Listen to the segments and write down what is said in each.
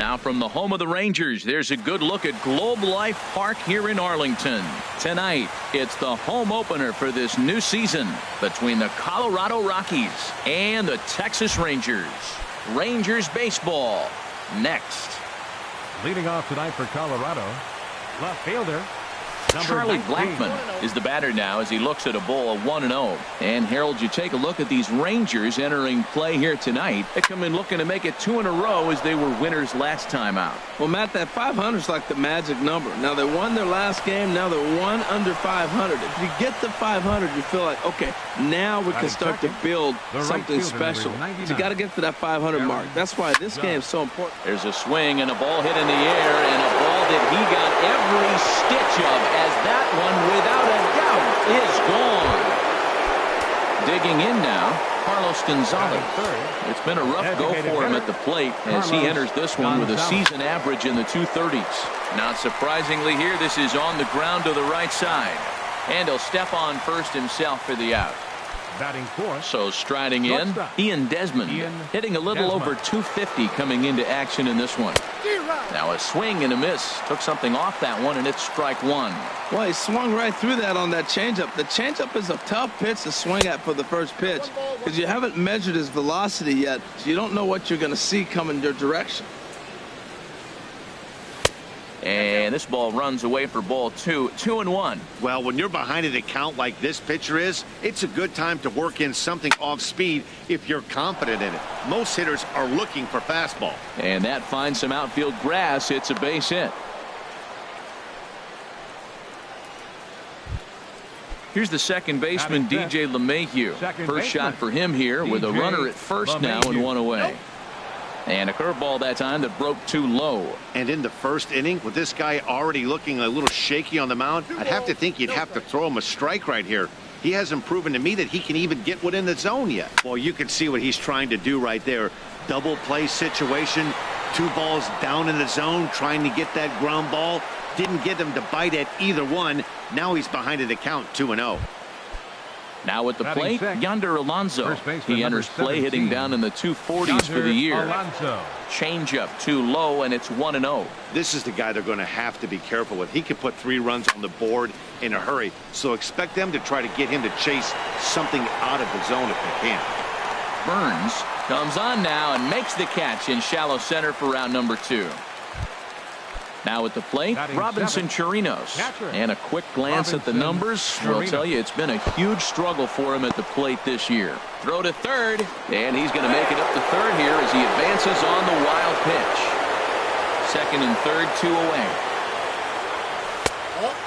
Now from the home of the Rangers, there's a good look at Globe Life Park here in Arlington. Tonight, it's the home opener for this new season between the Colorado Rockies and the Texas Rangers. Rangers baseball next. Leading off tonight for Colorado, left fielder Charlie 19. Blackmon is the batter now as he looks at a ball of 1-0. And Harold, you take a look at these Rangers entering play here tonight. They come in looking to make it 2 in a row as they were winners last time out. Well, Matt, that 500 is like the magic number. Now they won their last game. Now they're 1 under 500. If you get to 500, you feel like, okay, now we can start to build something special. You got to get to that 500 mark. That's why this game is so important. There's a swing and a ball hit in the air, and a ball that he got every stitch of, as that one, without a doubt, is gone. Digging in now, Carlos Gonzalez. It's been a rough go for him at the plate as he enters this one with a season average in the 230s. Not surprisingly here, this is on the ground to the right side. And he'll step on first himself for the out. Batting fourth. So striding in, Ian Desmond, hitting a little over 250 coming into action in this one. Now a swing and a miss. Took something off that one, and it's strike one. Well, he swung right through that on that changeup. The changeup is a tough pitch to swing at for the first pitch because you haven't measured his velocity yet, so you don't know what you're going to see coming your direction. And this ball runs away for ball 2. 2-1. Well, when you're behind an account like this pitcher is, it's a good time to work in something off speed if you're confident in it. Most hitters are looking for fastball. And that finds some outfield grass. It's a base hit. Here's the second baseman, DJ LeMahieu. First shot for him here with a runner at first now and one away. And a curveball that time that broke too low. And in the first inning, with this guy already looking a little shaky on the mound, I'd have to think you'd have to throw him a strike right here. He hasn't proven to me that he can even get within the zone yet. Well, you can see what he's trying to do right there. Double play situation, 2 balls down in the zone, trying to get that ground ball. Didn't get him to bite at either one. Now he's behind an account 2-0. Now at the plate, Yonder Alonso. He enters play hitting down in the 240s for the year. Changeup too low, and it's 1-0. This is the guy they're going to have to be careful with. He can put 3 runs on the board in a hurry, so expect them to try to get him to chase something out of the zone if they can. Burns comes on now and makes the catch in shallow center for round number 2. Now at the plate, Robinson Chirinos. And a quick glance at the numbers will tell you it's been a huge struggle for him at the plate this year. Throw to third, and he's going to make it up to third here as he advances on the wild pitch. Second and third, 2 away.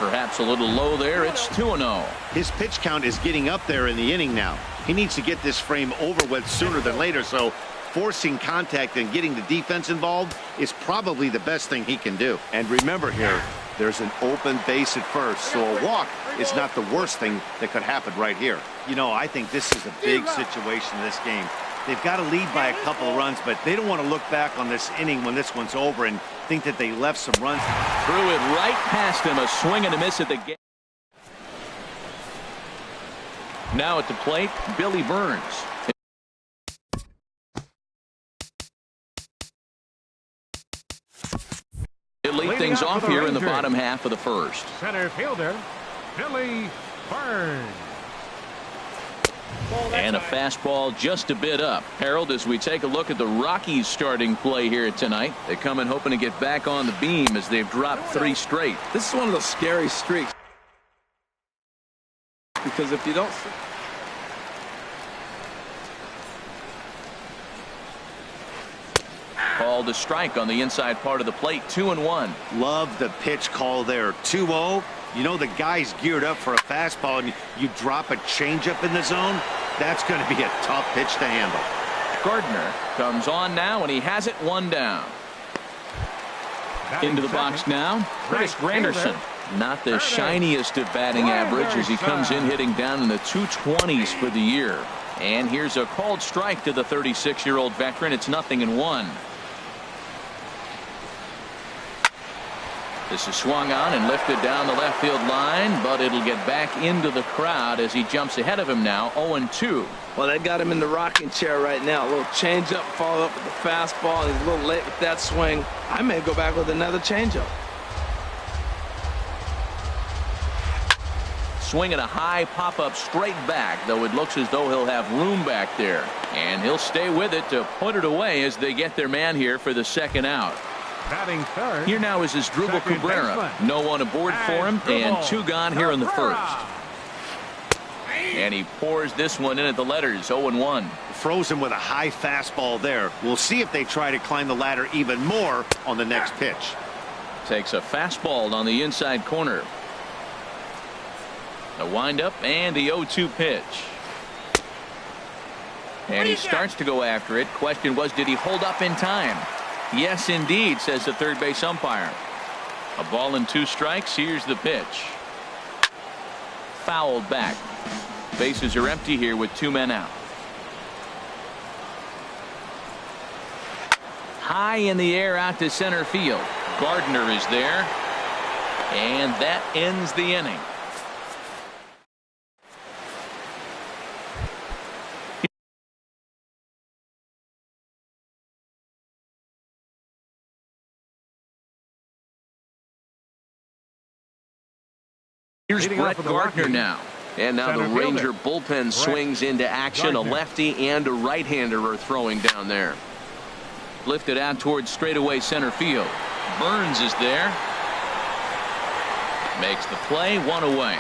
Perhaps a little low there. It's 2-0. His pitch count is getting up there in the inning now. He needs to get this frame over with sooner than later, so forcing contact and getting the defense involved is probably the best thing he can do. And remember here, there's an open base at first, so a walk is not the worst thing that could happen right here. You know, I think this is a big situation in this game. They've got to lead by a couple of runs, but they don't want to look back on this inning when this one's over and think that they left some runs. Threw it right past him, a swing and a miss at the game. Now at the plate, Billy Burns. He'll lead things off here in the bottom half of the first. Center fielder, Billy Burns. And a fastball just a bit up. Harold, as we take a look at the Rockies starting play here tonight, they come in hoping to get back on the beam as they've dropped 3 straight. This is one of those scary streaks. Because if you don't... Called a strike on the inside part of the plate. 2-1. Love the pitch call there. 2-0. You know the guy's geared up for a fastball, and you drop a changeup in the zone. That's going to be a tough pitch to handle. Gardner comes on now, and he has it 1 down. Into the box now, Curtis Granderson. Not the shiniest of batting average as he comes in hitting down in the 220s for the year. And here's a called strike to the 36-year-old veteran. It's 0-1. This is swung on and lifted down the left field line, but it'll get back into the crowd as he jumps ahead of him now, 0-2. Well, they got him in the rocking chair right now. A little changeup, follow up with the fastball, and he's a little late with that swing. I may go back with another changeup. Swinging a high pop-up straight back, though it looks as though he'll have room back there. And he'll stay with it to put it away as they get their man here for the second out. Batting third. Here now is his Drupal Cabrera. No one aboard for him, and 2 gone here in the first. And he pours this one in at the letters, 0-1. Frozen with a high fastball there. We'll see if they try to climb the ladder even more on the next pitch. Takes a fastball on the inside corner. A windup and the 0-2 pitch. And he starts to go after it. Question was, did he hold up in time? Yes, indeed, says the third base umpire. A ball and 2 strikes. Here's the pitch. Fouled back. Bases are empty here with 2 men out. High in the air out to center field. Gardner is there. And that ends the inning. Here's Brett Gardner now. And now the Ranger bullpen swings into action. A lefty and a right-hander are throwing down there. Lifted out towards straightaway center field. Burns is there. Makes the play, 1 away.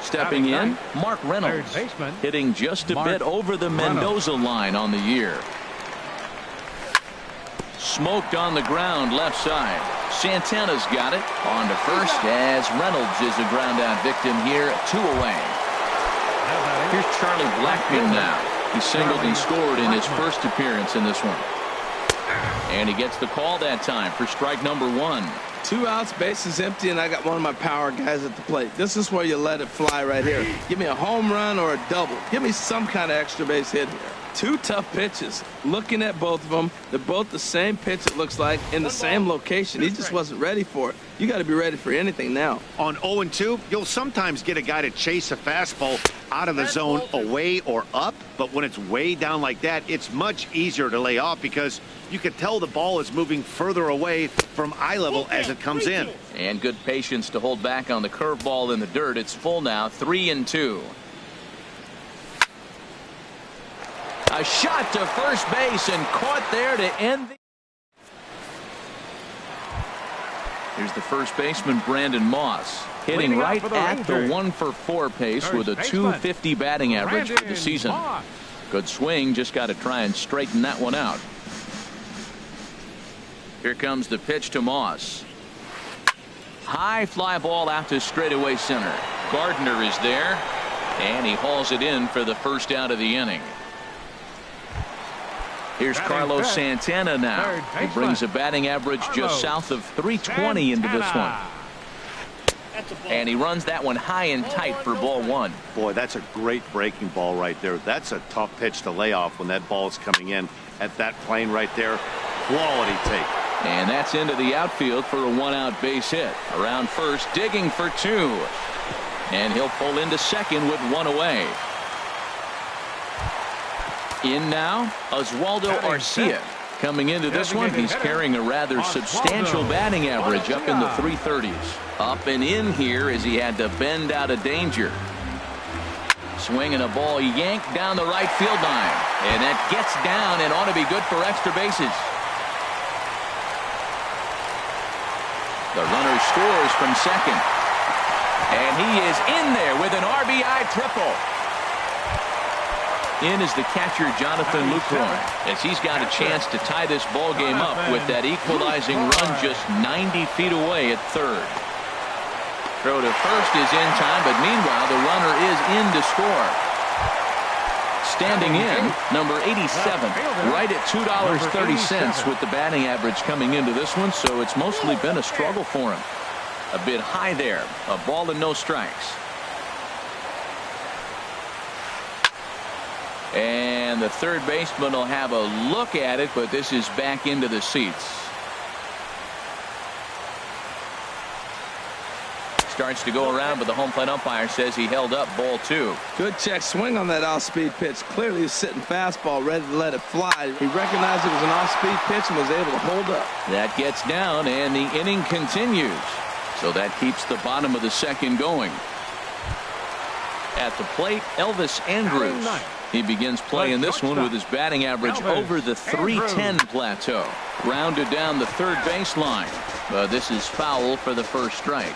Stepping in, Mark Reynolds. Hitting just a bit over the Mendoza line on the year. Smoked on the ground left side. Santana's got it on to first as Reynolds is a ground out victim here, 2 away. Here's Charlie Blackmon now. He singled and scored in his first appearance in this one. And he gets the call that time for strike number 1. 2 outs, bases empty, and I got one of my power guys at the plate. This is where you let it fly right here. Give me a home run or a double. Give me some kind of extra base hit here. 2 tough pitches. Looking at both of them, they're both the same pitch, it looks like, in the same location. He just wasn't ready for it. You got to be ready for anything now. On 0-2, you'll sometimes get a guy to chase a fastball out of the zone away or up, but when it's way down like that, it's much easier to lay off because you can tell the ball is moving further away from eye level as it comes in. And good patience to hold back on the curveball in the dirt. It's full now, 3-2. A shot to first base and caught there to end the. Here's the first baseman, Brandon Moss, hitting right at the 1-for-4 pace with a .250 batting average for the season. Good swing, just got to try and straighten that one out. Here comes the pitch to Moss. High fly ball out to straightaway center. Gardner is there, and he hauls it in for the first out of the inning. Here's Carlos Santana now. He brings a batting average just south of 320 into this one. And he runs that one high and tight for ball 1. Boy, that's a great breaking ball right there. That's a tough pitch to lay off when that ball is coming in at that plane right there. Quality take. And that's into the outfield for a 1-out base hit. Around first, digging for 2. And he'll pull into second with 1 away. In now, Oswaldo Arcia. Coming into this one, he's carrying a rather substantial batting average up in the 330s. Up and in here as he had to bend out of danger. Swinging a ball yanked down the right field line. And that gets down and ought to be good for extra bases. The runner scores from second. And he is in there with an RBI triple. In is the catcher, Jonathan Lucroy, as he's got a chance to tie this ball game up with that equalizing run just 90 feet away at third. Throw to first is in time, but meanwhile the runner is in to score. Standing in, number 87, right at $2.30 with the batting average coming into this one, so it's mostly been a struggle for him. A bit high there, a ball and no strikes. And the third baseman will have a look at it, but this is back into the seats. starts to go around, but the home plate umpire says he held up ball 2. Good check swing on that off-speed pitch. Clearly he's sitting fastball, ready to let it fly. He recognized it was an off-speed pitch and was able to hold up. That gets down, and the inning continues. So that keeps the bottom of the second going. At the plate, Elvis Andrus. He begins playing this one with his batting average over the .310 plateau. Rounded down the third baseline. This is foul for the first strike.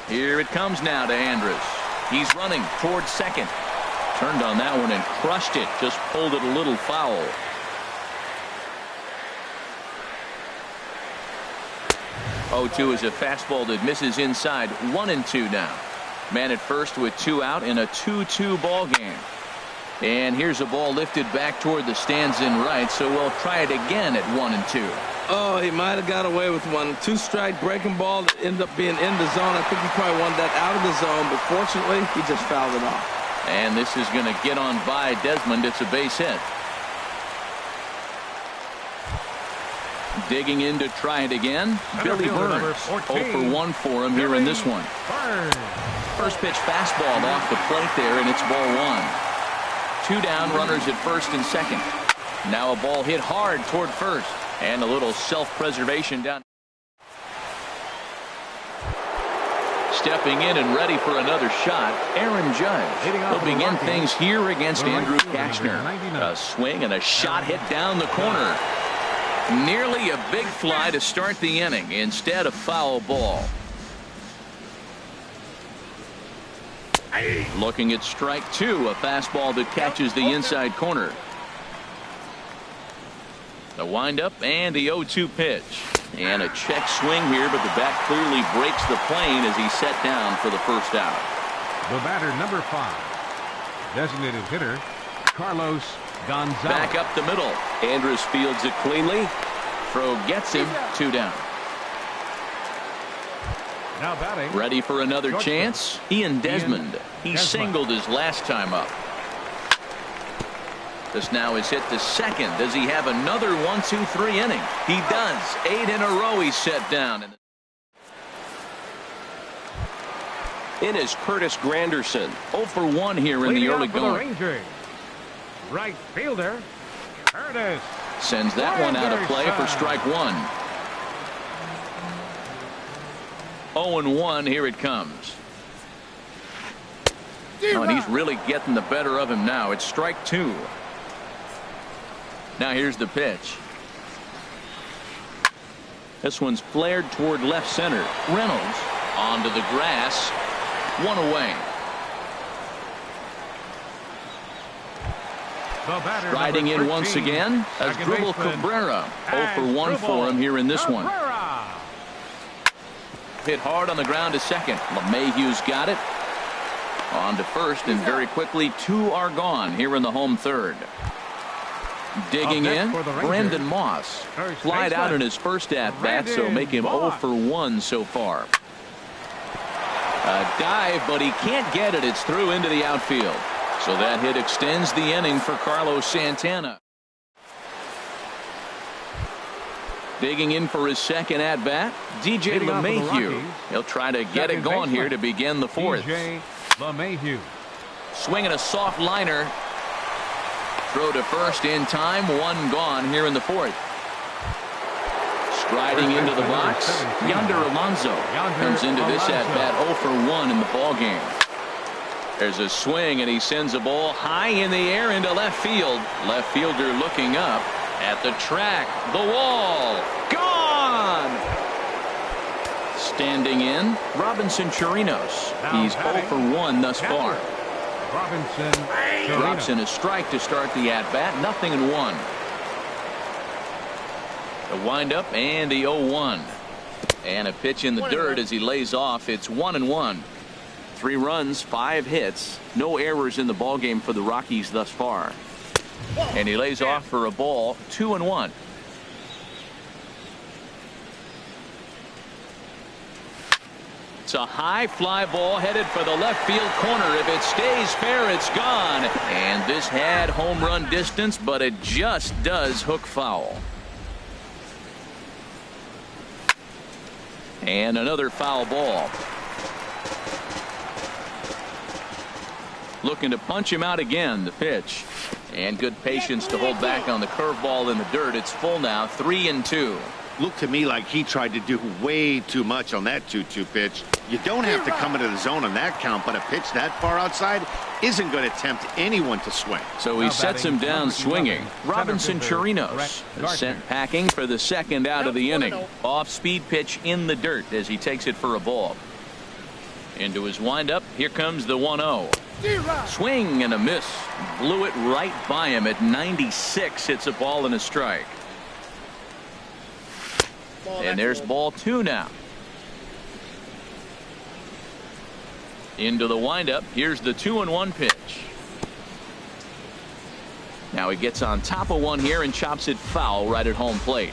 Here it comes now to Andrus. He's running towards second. Turned on that one and crushed it. Just pulled it a little foul. Oh-2 is a fastball that misses inside. 1-2 now. Man at first with 2 out in a 2-2 ball game. And here's a ball lifted back toward the stands in right, so we'll try it again at 1-2. Oh, he might have got away with one. 2-strike breaking ball that ended up being in the zone. I think he probably wanted that out of the zone, but fortunately, he just fouled it off. And this is going to get on by Desmond. It's a base hit. Digging in to try it again, Billy Burns. 0 for 1 for him here in this one. First pitch fastball off the plate there, and it's ball 1. 2 down, runners at first and second. Now a ball hit hard toward first, and a little self-preservation down. Stepping in and ready for another shot, Aaron Judge. He'll begin things here against Andrew Kachner. A swing and a shot hit down the corner. Nearly a big fly to start the inning. Instead, a foul ball. Looking at strike 2, a fastball that catches the inside corner. The windup and the 0-2 pitch. And a check swing here, but the bat clearly breaks the plane as he's set down for the first out. The batter, number 5. Designated hitter, Carlos Gonzalez. Back up the middle. Andrus fields it cleanly. Throw gets him. 2 down. Now batting. Ready for another chance. Ian Desmond. He singled his last time up. This now is hit to second. Does he have another 1-2-3 inning? He does. 8 in a row he's set down. In is Curtis Granderson. 0 for 1 here in the early going. Right fielder, Curtis. Sends that one out of play for strike 1. 0-1, here it comes. Oh, and he's really getting the better of him now. It's strike 2. Now here's the pitch. This one's flared toward left center. Reynolds onto the grass. 1 away. Riding in once again as Dribble Cabrera. 0 for 1 for him here in this one. Hit hard on the ground to second. LeMahieu's got it. On to first, and very quickly 2 are gone here in the home third. Digging in, Brandon Moss. Flied out in his first at-bat, so make him 0 for 1 so far. A dive, but he can't get it. It's through into the outfield. So that hit extends the inning for Carlos Santana. Digging in for his second at-bat, DJ LeMahieu. He'll try to get it going here to begin the 4th. LeMahieu. Swinging a soft liner. Throw to first in time. 1 gone here in the 4th. Striding into the box, Yonder Alonso comes into this at-bat 0 for 1 in the ball game. There's a swing, and he sends a ball high in the air into left field. Left fielder looking up at the track. The wall. Gone! Standing in, Robinson Chirinos. He's 0 for 1 thus far. Robinson drops in a strike to start the at-bat. 0-1. The windup and the 0-1. And a pitch in the dirt as he lays off. It's 1-1. 3 runs, 5 hits. No errors in the ballgame for the Rockies thus far. And he lays off for a ball. 2-1. It's a high fly ball headed for the left field corner. If it stays fair, it's gone. And this had home run distance, but it just does hook foul. And another foul ball. Looking to punch him out again. The pitch. And good patience to hold back on the curveball in the dirt. It's full now, 3-2. Looked to me like he tried to do way too much on that 2-2 pitch. You don't have to come into the zone on that count, but a pitch that far outside isn't going to tempt anyone to swing. So he sets him down swinging. Robinson Chirinos is sent packing for the second out of the inning. Off-speed pitch in the dirt as he takes it for a ball. Into his windup. Here comes the 1-0. Swing and a miss. Blew it right by him at 96. Hits a ball and a strike. And there's ball 2 now. Into the windup. Here's the 2-1 pitch. Now he gets on top of one here and chops it foul right at home plate.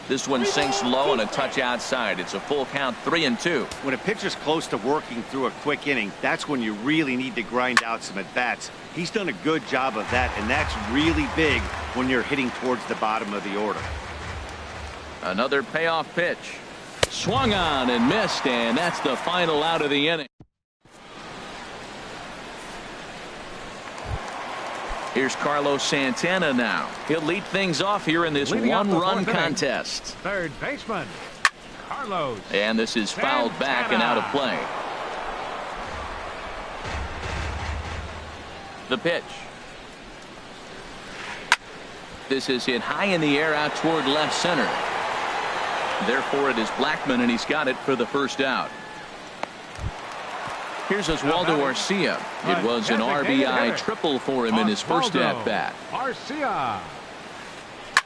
This one sinks low and a touch outside. It's a full count, 3-2. When a pitcher's close to working through a quick inning, that's when you really need to grind out some at-bats. He's done a good job of that, and that's really big when you're hitting towards the bottom of the order. Another payoff pitch. Swung on and missed, and that's the final out of the inning. Here's Carlos Santana now. He'll lead things off here in this one-run contest. Third baseman, Carlos. And this is fouled back and out of play. The pitch. This is hit high in the air out toward left center. Therefore, it is Blackman, and he's got it for the first out. Here's Oswaldo Arcia. It was an RBI triple for him in his first at-bat. Arcia.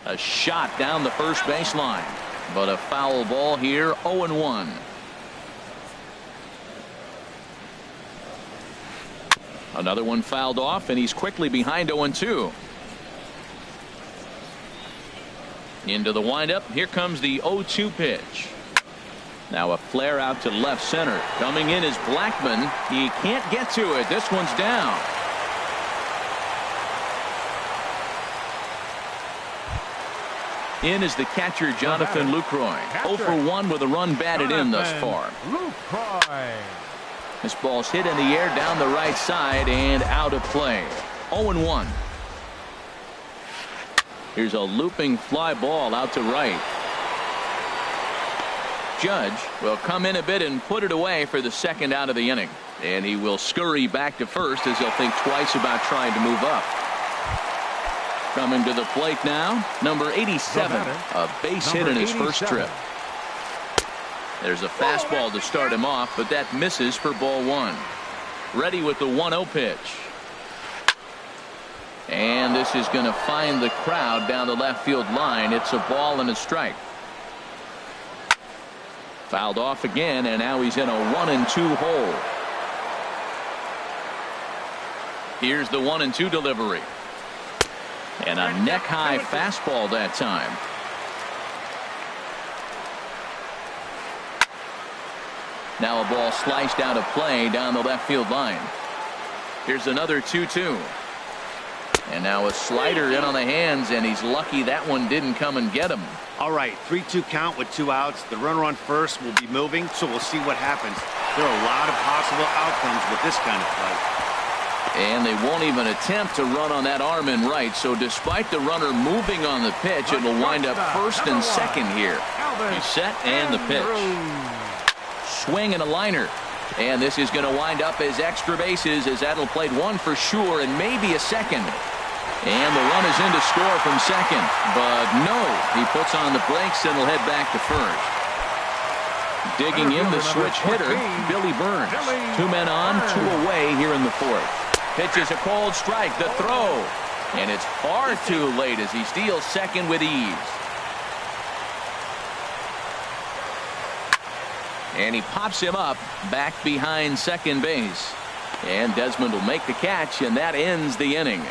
A shot down the first baseline, but a foul ball here, 0-1. Another one fouled off, and he's quickly behind 0-2. Into the windup. Here comes the 0-2 pitch. Now a flare out to left center. Coming in is Blackman. He can't get to it. This one's down. In is the catcher, Jonathan Lucroy. 0 for 1 with a run batted in thus far. Lucroy. This ball's hit in the air down the right side and out of play. 0-1. Here's a looping fly ball out to right. Judge will come in a bit and put it away for the second out of the inning. And he will scurry back to first as he'll think twice about trying to move up. Coming to the plate now, number 87, a base hit in his first trip. There's a fastball to start him off, but that misses for ball 1. Ready with the 1-0 pitch. And this is going to find the crowd down the left field line. It's a ball and a strike. Fouled off again, and now he's in a 1-2 hole. Here's the 1-2 delivery. And a neck-high fastball that time. Now a ball sliced out of play down the left field line. Here's another 2-2. And now a slider in on the hands, and he's lucky that one didn't come and get him. All right, 3-2 count with 2 outs. The runner on first will be moving, so we'll see what happens. There are a lot of possible outcomes with this kind of play. And they won't even attempt to run on that arm in right. So despite the runner moving on the pitch, it will wind up first and second here. He's set and the pitch. Swing and a liner. And this is going to wind up as extra bases as that'll play 1 for sure and maybe a second. And the run is in to score from second. But no, he puts on the brakes and will head back to first. Digging in the switch hitter, Billy Burns. 2 men on, 2 away here in the 4th. Pitches a cold strike, the throw. And it's far too late as he steals second with ease. And he pops him up back behind second base. And Desmond will make the catch, and that ends the inning.